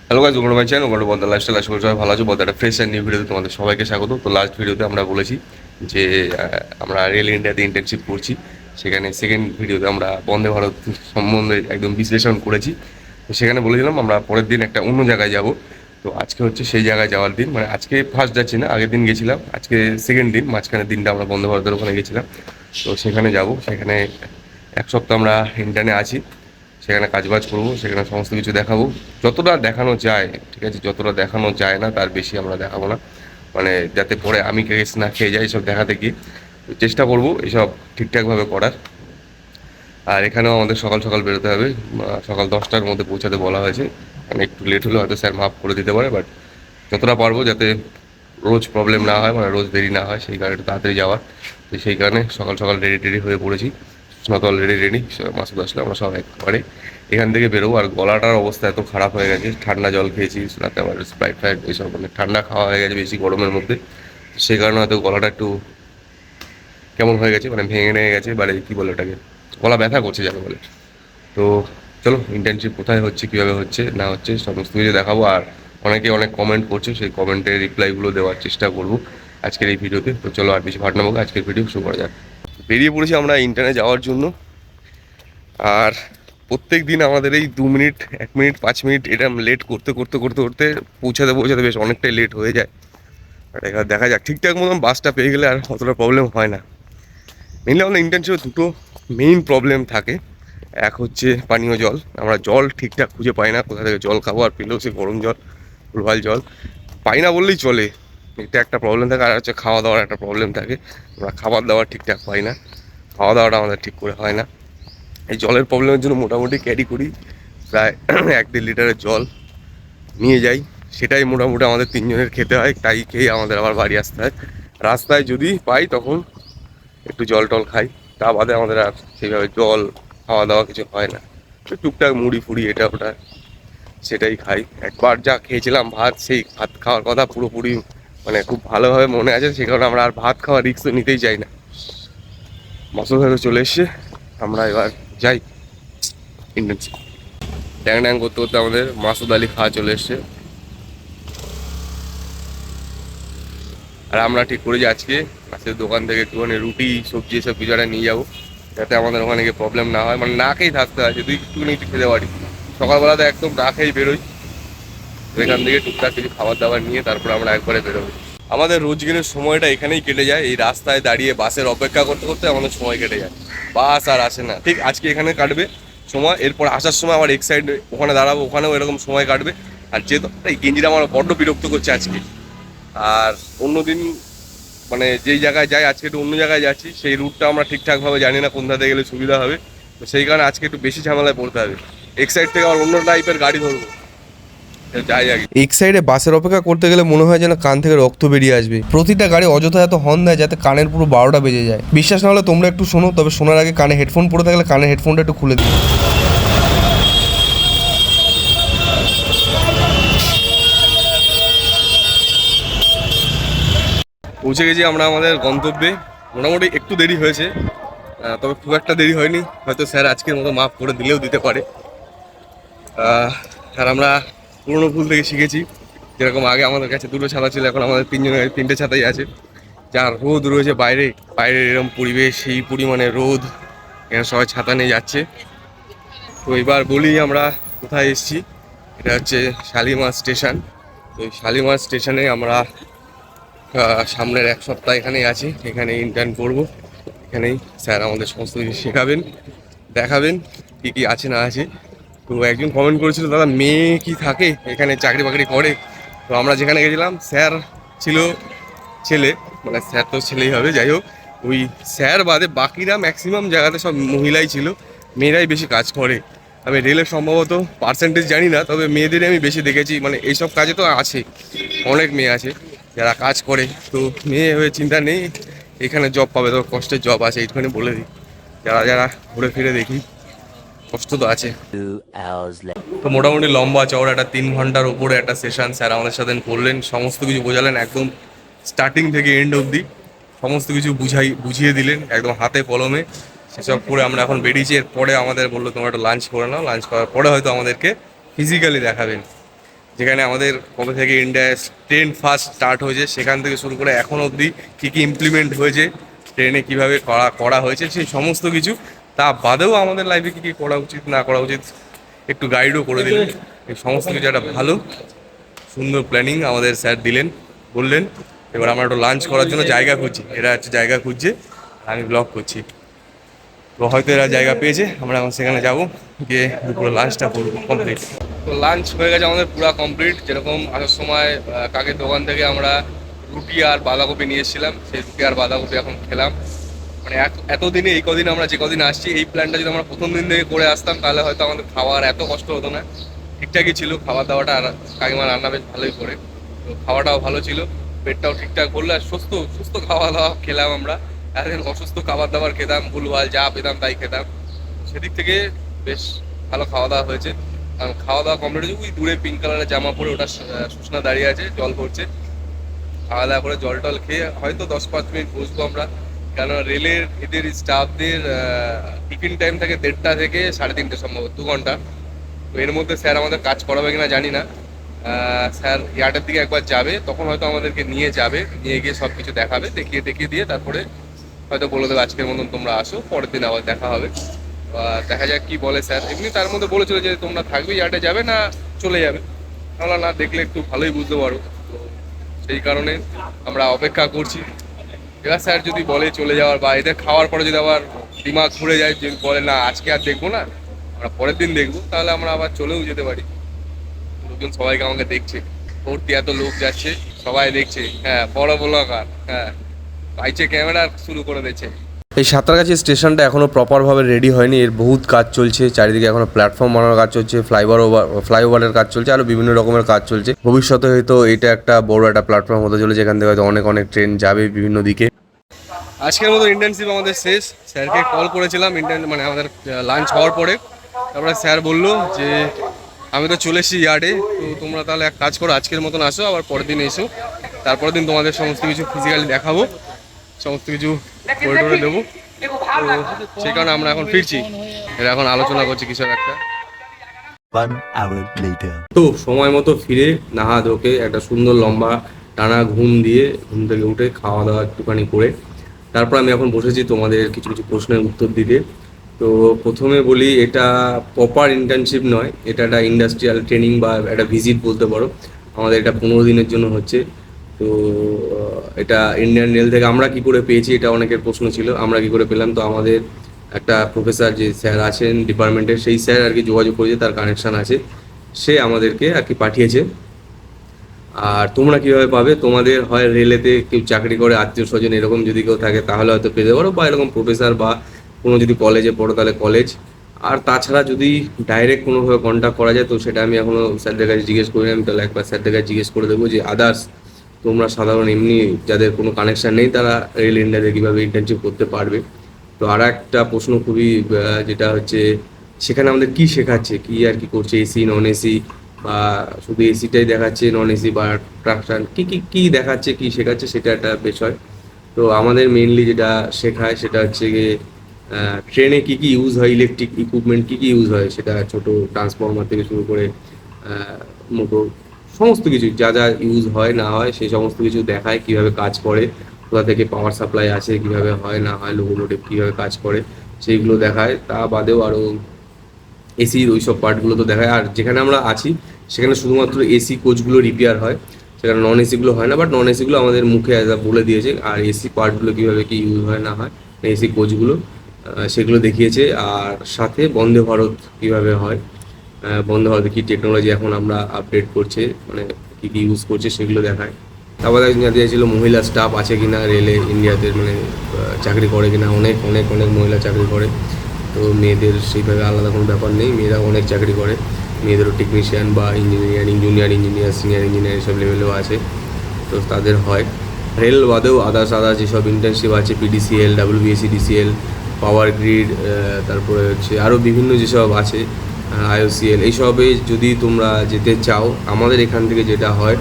Hello guys, welcome to my channel, welcome to Bodda lifestyle. আশা করি সবাই ভালো আছো। বদ্দাটা ফ্রেশ অ্যান্ড নিউ ভিডিওতে তোমাদের সবাইকে স্বাগত। তো লাস্ট ভিডিওতে আমরা বলেছি যে আমরা রেল ইন্ডিয়াতে ইন্টার্নশিপ করছি। সেখানে সেকেন্ড ভিডিওতে আমরা বন্দে ভারত সম্বন্ধে একদম বিশ্লেষণ করেছি। তো সেখানে বলেছিলাম আমরা পরের দিন একটা অন্য জায়গায় যাব। তো আজকে হচ্ছে সেই জায়গায় যাওয়ার দিন, মানে আজকে ফার্স্ট যাচ্ছি না, আগের দিন গেছিলাম, আজকে সেকেন্ড দিন। মাঝখানের দিনটা আমরা বন্দে ভারতের ওখানে গেছিলাম। তো সেখানে যাব, সেখানে এক সপ্তাহ আমরা ইন্টার্নে আছি, সেখানে কাজবাজ করবো, সেখানে সমস্ত কিছু দেখাবো যতটা দেখানো যায়। ঠিক আছে, যতটা দেখানো যায় না তার বেশি আমরা দেখাবো না, মানে যাতে পরে আমি কেস না খেয়ে যাই এসব দেখাতে গিয়ে। তো চেষ্টা করবো এসব ঠিকঠাকভাবে করার। আর এখানেও আমাদের সকাল সকাল বেরোতে হবে, সকাল 10টার মধ্যে পৌঁছাতে বলা হয়েছে। মানে একটু লেট হলে হয়তো স্যার মাফ করে দিতে পারে, বাট যতটা পারবো যাতে রোজ প্রবলেম না হয়, মানে রোজ দেরি না হয়, সেই কারণে একটু তাড়াতাড়ি যাওয়ার। তো সেই কারণে সকাল সকাল রেডি টেডি হয়ে পড়েছি। সুস্নাত অলরেডি রেডি, মাসুদ আসলে আমরা সব একবারে এখান থেকে বেরোবো। আর গলাটার অবস্থা এত খারাপ হয়ে গেছে, ঠান্ডা জল খেয়েছি রাতে, আবার স্প্রাইট ফ্রাইট এইসব, মানে ঠান্ডা খাওয়া হয়ে গেছে বেশি গরমের মধ্যে। সেই কারণে হয়তো গলাটা একটু কেমন হয়ে গেছে, মানে ভেঙে নিয়ে গেছে, মানে কী বলে ওটাকে, গলা ব্যথা করছে যাকে বলে। তো চলো, ইন্টার্নশিপ কোথায় হচ্ছে, কীভাবে হচ্ছে না হচ্ছে সমস্ত কিছু দেখাবো। আর অনেকে অনেক কমেন্ট করছে, সেই কমেন্টের রিপ্লাইগুলো দেওয়ার চেষ্টা করবো আজকের এই ভিডিওতে। তো চলো আর বেশি ভাট নেবো, আজকের ভিডিও শুরু করা যাক। বেরিয়ে পড়েছি আমরা ইন্টার্নে যাওয়ার জন্য। আর প্রত্যেক দিন আমাদের এই 2 মিনিট, 1 মিনিট, 5 মিনিট এটা লেট করতে করতে করতে করতে পৌঁছাতে পৌঁছাতে বেশ অনেকটাই লেট হয়ে যায়। আর এবার দেখা যাক, ঠিকঠাক মতন বাসটা পেয়ে গেলে আর অতটা প্রবলেম হয় না। মেনলি আমাদের ইন্টার্নশিপে দুটো মেইন প্রবলেম থাকে। এক হচ্ছে পানীয় জল, আমরা জল ঠিকঠাক খুঁজে পাই না, কোথা থেকে জল খাবো, আর পেলেও সে গরম জল, ভুলভাল জল পাই না বললেই চলে। এটা একটা প্রবলেম থাকে। আর হচ্ছে খাওয়া দাওয়ার একটা প্রবলেম থাকে, আমরা খাবার দাবার ঠিকঠাক পাই না, খাওয়া দাওয়াটা আমাদের ঠিক করে হয় না। এই জলের প্রবলেমের জন্য মোটামুটি ক্যারি করি প্রায় 1-1.5 লিটারের জল নিয়ে যাই। সেটাই মোটামুটি আমাদের তিনজনের খেতে হয়, তাই খেয়ে আমাদের আবার বাড়ি আসতে হয়। রাস্তায় যদি পাই তখন একটু জল টল খাই, তা বাদে আমাদের আর সেইভাবে জল খাওয়া দাওয়া কিছু হয় না। টুকটাক মুড়ি ফুড়ি এটা ওটা সেটাই খাই। একবার যা খেয়েছিলাম ভাত, সেই ভাত খাওয়ার কথা পুরোপুরি মানে খুব ভালোভাবে মনে আছে, সে কারণে আমরা আর ভাত খাওয়ার রিস্ক তো নিতেই চাই না। মাসুদ হয়তো চলে এসছে, আমরা এবার যাই ইন্টার্নশিপ। ট্যাং ট্যাং করতে করতে আমাদের মাসুদ আলী খাওয়া চলে এসছে। আর আমরা ঠিক করেছি আজকে আজকে দোকান থেকে একটুখানি রুটি সবজি এসব কিছু একটা নিয়ে যাবো, যাতে আমাদের ওখানে গিয়ে প্রবলেম না হয়, মানে না খেয়েই থাকতে হয়, যদি একটুখানি একটু খেতে পারি। সকালবেলাতে একদম না খেয়েই বেরোই, এখান থেকে টুকটাক কিছু খাবার দাবার নিয়ে তারপর আমরা একবারে বেরোবো। আমাদের রোজগেরের সময়টা এখানেই কেটে যায়, এই রাস্তায় দাঁড়িয়ে বাসের অপেক্ষা করতে করতে আমাদের সময় কেটে যায়। বাস আর আসে না, ঠিক আজকে এখানে কাটবে সময়, এরপর আসার সময় আবার এক সাইড ওখানে দাঁড়াবো, ওখানেও এরকম সময় কাটবে। আর যেহেতু এই গেঞ্জিটা আমার বড্ড বিরক্ত করছে আজকে। আর অন্যদিন মানে যেই জায়গায় যাই, আজকে একটু অন্য জায়গায় যাচ্ছি, সেই রুটটা আমরা ঠিকঠাকভাবে জানি না কোন ধারে গেলে সুবিধা হবে। তো সেই কারণে আজকে একটু বেশি ঝামেলায় পড়তে হবে, এক সাইড থেকে আবার অন্য টাইপের গাড়ি ধরবো। যাই আগে। এক সাইডে বাসের অপেক্ষা করতে গেলে মনে হয় যেন কান থেকে রক্ত বেরিয়ে আসবে। প্রতিটা গাড়ি অযথা এত হর্ন দেয় যাতে কানের পুরো 12টা বেজে যায়। বিশ্বাস না হলে তোমরা একটু শোনো, তবে শোনার আগে কানে হেডফোন পরে থাকলে কানের হেডফোনটা একটু খুলে দিও। পৌঁছে গেছি আমরা আমাদের গন্তব্যে। মোটামুটি একটু দেরি হয়েছে, তবে খুব একটা দেরি হয়নি, হয়তো স্যার আজকের মতো মাফ করে দিলেও দিতে পারে। আর আমরা পুরোনো ভুল থেকে শিখেছি, যেরকম আগে আমাদের কাছে দুটো ছাতা ছিল, এখন আমাদের তিনজনের কাছে তিনটে ছাতাই আছে। যা রোদ রয়েছে বাইরে, বাইরের এরকম পরিবেশ, সেই পরিমাণে রোদ, এখানে সবাই ছাতা নিয়ে যাচ্ছে। তো এবার বলি আমরা কোথায় এসেছি। এটা হচ্ছে শালিমার স্টেশন। তো এই শালিমার স্টেশনে আমরা সামনের এক সপ্তাহ এখানেই আছি, এখানে ইন্টার্ন করবো। এখানেই স্যার আমাদের সমস্ত কিছু শেখাবেন, দেখাবেন কী কী আছে না আছে। তো একজন কমেন্ট করেছিল, দাদা মেয়ে কি থাকে এখানে, চাকরি বাকরি করে? তো আমরা যেখানে গেছিলাম স্যার ছিল ছেলে, মানে স্যার তো ছেলেই হবে, যাই হোক ওই স্যার বাদে বাকিরা ম্যাক্সিমাম জায়গাতে সব মহিলাই ছিল, মেয়েরাই বেশি কাজ করে। আমি রেলের সম্ভবত পার্সেন্টেজ জানি না, তবে মেয়েদেরই আমি বেশি দেখেছি, মানে এইসব কাজে তো আছে, অনেক মেয়ে আছে যারা কাজ করে। তো মেয়ে হয়ে চিন্তা নেই, এখানে জব পাবে, তো কষ্টের জব আছে, এইটুখানি বলে দিই। যারা যারা ঘুরে ফিরে দেখি, কষ্ট তো আছে। তো মোটামুটি লম্বা চওড়া একটা 3 ঘন্টার উপরে একটা সেশন স্যার আমাদের সাথে করলেন, সমস্ত কিছু বোঝালেন, একদম স্টার্টিং থেকে এন্ড অবধি সমস্ত কিছু বুঝিয়ে দিলেন একদম হাতে কলমে। সেসব করে আমরা এখন বেরিয়েছি। এরপরে আমাদের বললো তোমরা একটা লাঞ্চ করে নাও, লাঞ্চ করার পরে হয়তো আমাদেরকে ফিজিক্যালি দেখাবেন। যেখানে আমাদের কবে থেকে ইন্ডিয়ায় ট্রেন ফার্স্ট স্টার্ট হয়েছে সেখান থেকে শুরু করে এখন অবধি কী কী ইমপ্লিমেন্ট হয়েছে, ট্রেনে কীভাবে করা করা হয়েছে সেই সমস্ত কিছু, তা বাদেও আমাদের লাইফে কী কী করা উচিত না করা উচিত একটু গাইডও করে দিলেন। এই সমস্ত কিছু একটা ভালো সুন্দর প্ল্যানিং আমাদের স্যার দিলেন, বললেন। এবার আমরা একটু লাঞ্চ করার জন্য জায়গা খুঁজছি, এরা হচ্ছে জায়গা খুঁজছে, আমি ব্লগ করছি। তো হয়তো এরা জায়গা পেয়েছে, আমরা এখন সেখানে যাবো, গিয়ে দুপুরে লাঞ্চটা করবো কমপ্লিট। তো লাঞ্চ হয়ে গেছে আমাদের পুরো কমপ্লিট। যেরকম আসার সময় কাকের দোকান থেকে আমরা রুটি আর বাঁধাকপি নিয়ে এসেছিলাম, সেই রুটি আর বাঁধাকপি এখন খেলাম। মানে এতদিনে এই কদিন আমরা যে কদিন আসছি এই প্ল্যানটা যদি আমরা প্রথম দিন থেকে করে আসতাম তাহলে হয়তো আমাদের খাওয়ার এত কষ্ট হতো না। ঠিকঠাকই ছিল খাওয়া দাওয়াটা, আর কাকিমা রান্না বেশ ভালোই করে, তো খাওয়াটাও ভালো ছিল, পেটটাও ঠিকঠাক করলো। আর সুস্থ সুস্থ খাওয়া দাওয়া খেলাম আমরা। এতদিন অসুস্থ খাবার দাবার খেতাম, ভুলভাল যা পেতাম তাই খেতাম। সেদিক থেকে বেশ ভালো খাওয়া দাওয়া হয়েছে। কারণ খাওয়া দাওয়া কমপ্লিট হয়েছে, ওই দূরে পিঙ্ক কালারের জামা পরে ওটা সুস্না দাঁড়িয়ে আছে, জল পড়ছে। খাওয়া দাওয়া করে জল টল খেয়ে হয়তো 10-5 মিনিট বসবো আমরা। কেন রেলের এদের স্টাফদের টিফিন টাইম থাকে 1:30 থেকে 3:30 সম্ভবত, 2 ঘন্টা। তো এর মধ্যে স্যার আমাদের কাজ করাবে কিনা জানি না। স্যার ইয়ার্ডের দিকে একবার যাবে, তখন হয়তো আমাদেরকে নিয়ে যাবে, নিয়ে গিয়ে সব কিছু দেখাবে, দেখিয়ে দিয়ে তারপরে হয়তো বলে দেবে আজকের মতন তোমরা আসো, পরের দিন আবার দেখা হবে। দেখা যাক কি বলে স্যার। এমনি তার মধ্যে বলেছিল যে তোমরা থাকবে, ইয়ার্ডে যাবে না চলে যাবে। তাহলে না দেখলে একটু ভালোই বুঝতে পারো। তো সেই কারণে আমরা অপেক্ষা করছি। এবার স্যার যদি বলে চলে যাওয়ার, বা এদের খাওয়ার পরে যদি আবার দিমাগ ঘুরে যায়, যদি বলে না আজকে আর দেখবো না, আমরা পরের দিন দেখবো, তাহলে আমরা আবার চলেও যেতে পারি। লোকজন সবাইকে আমাকে দেখছে, ভর্তি এত লোক যাচ্ছে, সবাই দেখছে। হ্যাঁ, বড় ব্লগার, হ্যাঁ, পাইছে ক্যামেরা শুরু করে দিচ্ছে। এই সাঁতরাগাছি স্টেশনটা এখনও প্রপারভাবে রেডি হয়নি, এর বহুত কাজ চলছে, চারিদিকে এখনও প্ল্যাটফর্ম বানানোর কাজ চলছে, ফ্লাইওভারের কাজ চলছে, আরও বিভিন্ন রকমের কাজ চলছে। ভবিষ্যতে হয়তো এটা একটা বড় একটা প্ল্যাটফর্ম হতে চলেছে, এখান থেকে হয়তো অনেক অনেক ট্রেন যাবে বিভিন্ন দিকে। আজকের মতো ইন্টার্নশিপ আমাদের শেষ। স্যারকে কল করেছিলাম মানে আমাদের লাঞ্চ হওয়ার পরে। তারপরে স্যার বললো যে আমি তো চলে এসেছি ইয়ার্ডে, তো তোমরা তাহলে এক কাজ করো, আজকের মতন আসো, আবার পরের দিন এসো। তারপরের দিন তোমাদের সমস্ত কিছু ফিজিক্যালি দেখাবো, সমস্ত কিছু করিডোরে দেবো। তো সেই কারণে আমরা এখন ফিরছি, এরা এখন আলোচনা করছি কিছু একটা। তো সময় মতো ফিরে নাহা ধোকে একটা সুন্দর লম্বা টানা ঘুম দিয়ে ঘুম থেকে উঠে খাওয়া দাওয়া একটুখানি করে তারপর আমি এখন বসেছি তোমাদের কিছু কিছু প্রশ্নের উত্তর দিতে। তো প্রথমে বলি, এটা প্রপার ইন্টার্নশিপ নয়, এটা একটা ইন্ডাস্ট্রিয়াল ট্রেনিং বা একটা ভিজিট বলতে পারো। আমাদের এটা 15 দিনের জন্য হচ্ছে। তো এটা ইন্ডিয়ান রেল থেকে আমরা কি করে পেয়েছি, এটা অনেকের প্রশ্ন ছিল, আমরা কি করে পেলাম। তো আমাদের একটা প্রফেসর যে স্যার আছেন ডিপার্টমেন্টের, সেই স্যার আর কি যোগাযোগ করেছে, তার কানেকশান আছে, সে আমাদেরকে আর কি পাঠিয়েছে। আর তোমরা কীভাবে পাবে, তোমাদের হয় রেলেতে কেউ চাকরি করে, আত্মীয় স্বজন এরকম যদি কেউ থাকে তাহলে হয়তো পেতে পারো, বা এরকম প্রফেসর বা কোনো যদি কলেজে পড়ো তাহলে কলেজ। আর তাছাড়া যদি ডাইরেক্ট কোনোভাবে কন্ট্যাক্ট করা যায়, তো সেটা আমি এখনও স্যারদের কাছে জিজ্ঞেস করিনি। আমি তাহলে একবার স্যারদের কাছে জিজ্ঞেস করে দেবো যে আদার্স তোমরা সাধারণ এমনি যাদের কোনো কানেকশান নেই তারা রেল ইন্ডিয়াতে কীভাবে ইন্টার্নশিপ করতে পারবে। তো আর একটা প্রশ্ন খুবই যেটা হচ্ছে, সেখানে আমাদের কী শেখাচ্ছে, কী আর কি করছে, এসি নন এসি, বা শুধু এসিটাই দেখাচ্ছে, নন এসি বা ট্রাকশান কী কী কী দেখাচ্ছে, কী শেখাচ্ছে, সেটা একটা বিষয়। তো আমাদের মেইনলি যেটা শেখায় সেটা হচ্ছে গিয়ে ট্রেনে কী কী ইউজ হয়, ইলেকট্রিক ইকুইপমেন্ট কী কী ইউজ হয়, সেটা ছোটো ট্রান্সফরমার থেকে শুরু করে মোটর সমস্ত কিছু যা যা ইউজ হয় না হয় সেই সমস্ত কিছু দেখায়, কীভাবে কাজ করে, কোথা থেকে পাওয়ার সাপ্লাই আছে, কীভাবে হয় না হয়, লোকোমোটিভ কীভাবে কাজ করে সেইগুলো দেখায়। তা বাদেও আরও এসির ওই সব পার্টগুলো তো দেখায়। আর যেখানে আমরা আছি সেখানে শুধুমাত্র এসি কোচগুলো রিপেয়ার হয়, সেখানে নন এসিগুলো হয় না, বাট নন এসিগুলো আমাদের মুখে বলে দিয়েছে। আর এসি পার্টগুলো কীভাবে কী ইউজ হয় না হয়, এসি কোচগুলো সেগুলো দেখিয়েছে। আর সাথে বন্দে ভারত কীভাবে হয়, বন্দে ভারতে কী টেকনোলজি এখন আমরা আপডেট করছে, মানে কী কী ইউজ করছে সেগুলো দেখায়। তারপর জানতে চাইছিল মহিলা স্টাফ আছে কিনা রেলে ইন্ডিয়াতে, মানে চাকরি করে কিনা। অনেক অনেক অনেক মহিলা চাকরি করে, তো মেয়েদের সেইভাবে আলাদা কোনো ব্যাপার নেই, মেয়েরা অনেক চাকরি করে, মেয়েদেরও টেকনিশিয়ান বা engineering, junior engineer, senior engineer এসব লেভেলেও আছে, তো তাদের হয়। রেল বাদেও আদার্স যেসব ইন্টার্নশিপ আছে, পিডিসিএল, WBSCDCL, পাওয়ার গ্রিড, তারপরে হচ্ছে আরও বিভিন্ন যেসব আছে, IOCL, এইসবে যদি তোমরা যেতে চাও, আমাদের এখান থেকে যেটা হয়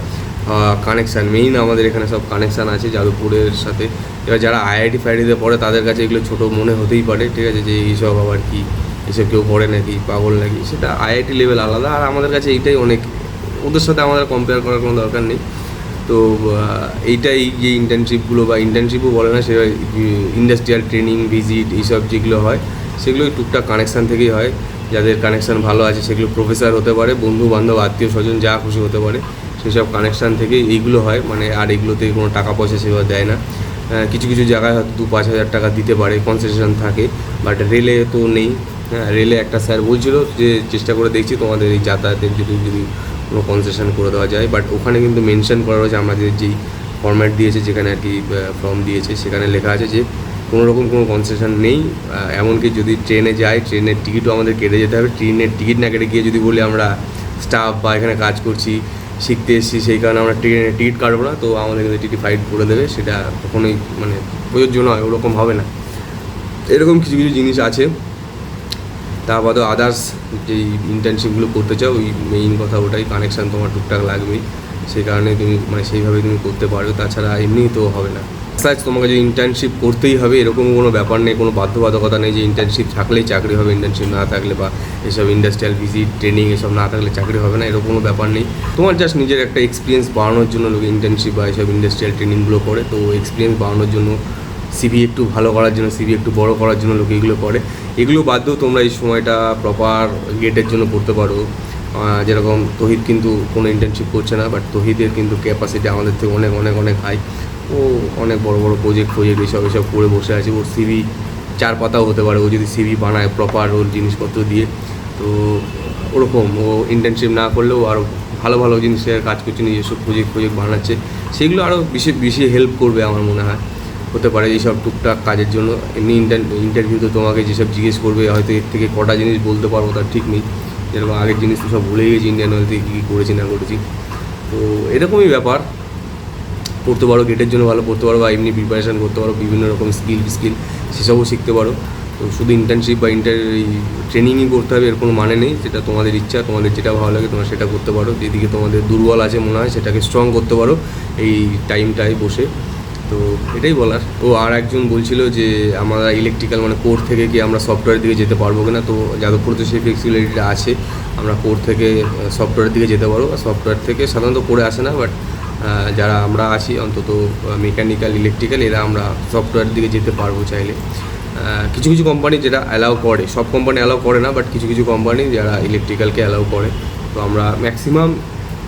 কানেকশান, মেইন আমাদের এখানে সব কানেকশান আছে যাদবপুরের সাথে। এবার যারা IIT ফাইটিতে পড়ে তাদের কাছে এগুলো ছোটো মনে হতেই পারে, ঠিক আছে, যে এইসব আবার কি, এসব কেউ পড়ে নাকি, পাগল নাকি, সেটা IIT লেভেল আলাদা। আর আমাদের কাছে এইটাই অনেক ওদের সাথে আমাদের কম্পেয়ার করার কোনো দরকার নেই। তো এইটাই যে ইন্টার্নশিপগুলো বা ইন্টার্নশিপও বলে না, সে ইন্ডাস্ট্রিয়াল ট্রেনিং ভিজিট এইসব যেগুলো হয় সেগুলো টুকটাক কানেকশান থেকেই হয়। যাদের কানেকশান ভালো আছে সেগুলো প্রফেসর হতে পারে, বন্ধু বান্ধব আত্মীয় স্বজন যা খুশি হতে পারে, সেসব কানেকশান থেকেই এইগুলো হয়। মানে আর এগুলোতে কোনো টাকা পয়সা সেভাবে দেয় না। কিছু কিছু জায়গায় হয়তো 2-5 হাজার টাকা দিতে পারে, কনসেশন থাকে, বাট রেলে তো নেই। হ্যাঁ, রেলে একটা স্যার বলছিল যে চেষ্টা করে দেখছি তোমাদের এই যাতায়াতের যদি কোনো কনসেশন করে দেওয়া যায়, বাট ওখানে কিন্তু মেনশন করা রয়েছে আমাদের যেই ফরম্যাট দিয়েছে, যেখানে আর কি ফর্ম দিয়েছে, সেখানে লেখা আছে যে কোনো রকম কোনো কনসেশন নেই। এমনকি যদি ট্রেনে যাই, ট্রেনের টিকিটও আমাদের কেটে যেতে হবে। ট্রেনের টিকিট না কেটে গিয়ে যদি বলি আমরা স্টাফ বা এখানে কাজ করছি, শিখতে এসেছি, সেই কারণে আমরা ট্রেনের টিকিট কাটবো না, তো আমাদের কিন্তু টিটি ফাইট করে দেবে, সেটা কখনোই মানে প্রযোজ্য নয়, ওরকম হবে না। এরকম কিছু কিছু জিনিস আছে। তা বাদেও আদার্স যেই ইন্টার্নশিপগুলো করতে চাও, ওই মেইন কথা ওটাই, কানেকশান তোমার টুকটাক লাগবেই, সেই কারণে তুমি মানে সেইভাবে তুমি করতে পারো, তাছাড়া এমনিই তো হবে না। সার্চ তোমাকে যে ইন্টার্নশিপ করতেই হবে এরকম কোনো ব্যাপার নেই, কোনো বাধ্যবাধকতা নেই যে ইন্টার্নশিপ থাকলেই চাকরি হবে, ইন্টার্নশিপ না থাকলে বা এসব ইন্ডাস্ট্রিয়াল ভিজিট ট্রেনিং এসব না থাকলে চাকরি হবে না, এরকম কোনো ব্যাপার নেই। তোমার জাস্ট নিজের একটা এক্সপিরিয়েন্স বাড়ানোর জন্য লোকে ইন্টার্নশিপ বা এসব ইন্ডাস্ট্রিয়াল ট্রেনিংগুলো করে। তো এক্সপিরিয়েন্স বাড়ানোর জন্য, সিভি একটু ভালো করার জন্য, সিভি একটু বড় করার জন্য লোকে এগুলো করে। এগুলো বাদ দিয়েও তোমরা এই সময়টা প্রপার গেটের জন্য করতে পারো। যেরকম তহিদ কিন্তু কোনো ইন্টার্নশিপ করছে না, বাট তহিদের কিন্তু ক্যাপাসিটি আমাদের থেকে অনেক অনেক অনেক হাই। ও অনেক বড় বড় প্রজেক্ট এসব করে বসে আছে। ওর সিভি 4 পাতাও হতে পারে, ও যদি সিভি বানায় প্রপার ওর জিনিসপত্র দিয়ে। তো ওরকম ও ইন্টার্নশিপ না করলেও আরও ভালো ভালো জিনিসের কাজ করছে, নিজস্ব প্রজেক্ট বানাচ্ছে, সেগুলো আরও বেশি বেশি হেল্প করবে আমার মনে হয়, হতে পারে এইসব টুকটাক কাজের জন্য। এমনি ইন্টারভিউতে তোমাকে যেসব জিজ্ঞেস করবে, হয়তো এর থেকে কটা জিনিস বলতে পারবো তার ঠিক নেই। যেরকম আগের জিনিস তো সব ভুলেই গেছি, ইন্ডিয়ান অয়েল থেকে কী করেছি না করেছি। তো এরকমই ব্যাপার। পড়তে পারো, গেটের জন্য ভালো পড়তে পারো, বা এমনি প্রিপারেশান করতে পারো, বিভিন্ন রকম স্কিল সেসবও শিখতে পারো। তো শুধু ইন্টার্নশিপ বা ট্রেনিংই করতে হবে এর কোনো মানে নেই, সেটা তোমাদের ইচ্ছা, তোমাদের যেটা ভালো লাগে তোমরা সেটা করতে পারো। যেদিকে তোমাদের দুর্বল আছে মনে হয় সেটাকে স্ট্রং করতে পারো এই টাইমটায় বসে। তো এটাই বলার। তো আর একজন বলছিল যে আমরা ইলেকট্রিক্যাল মানে কোর থেকে কি আমরা সফটওয়্যার দিকে যেতে পারবো কিনা। তো যাদবপুরে তো সেই ফ্লেক্সিবিলিটিটা আছে, আমরা কোর থেকে সফটওয়্যার দিকে যেতে পারবো। সফটওয়্যার থেকে সাধারণত করে আসে না, বাট যারা আমরা আছি অন্তত মেকানিক্যাল ইলেকট্রিক্যাল, এরা আমরা সফটওয়্যার দিকে যেতে পারবো চাইলে। কিছু কিছু কোম্পানি যেটা অ্যালাউ করে, সব কোম্পানি অ্যালাউ করে না, বাট কিছু কিছু কোম্পানি যারা ইলেকট্রিক্যালকে অ্যালাউ করে। তো আমরা ম্যাক্সিমাম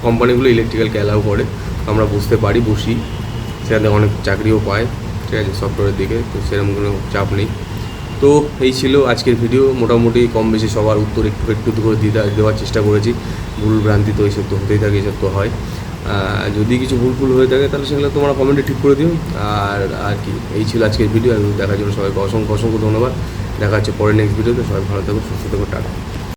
কোম্পানিগুলো ইলেকট্রিক্যালকে অ্যালাউ করে, তো আমরা বসতে পারি, বসি, সেখানে অনেক চাকরিও পায়, ঠিক আছে, সফটওয়্যারের দিকে। তো সেরকম কোনো চাপ নেই। তো এই ছিল আজকের ভিডিও। মোটামুটি কম বেশি সবার উত্তর একটু একটু করে দেওয়ার চেষ্টা করেছি। ভুল ভ্রান্তি তো এইসব তো হতেই থাকে, এইসব তো হয়। যদি কিছু ভুল হয়ে থাকে তাহলে সেগুলো তোমরা কমেন্টে ঠিক করে দিও। আর কি, এই ছিল আজকের ভিডিও। দেখার জন্য সবাইকে অসংখ্য অসংখ্য ধন্যবাদ। দেখা হচ্ছে পরে নেক্সট ভিডিওতে। সবাই ভালো থাকো, সুস্থ থাকো, টাটা।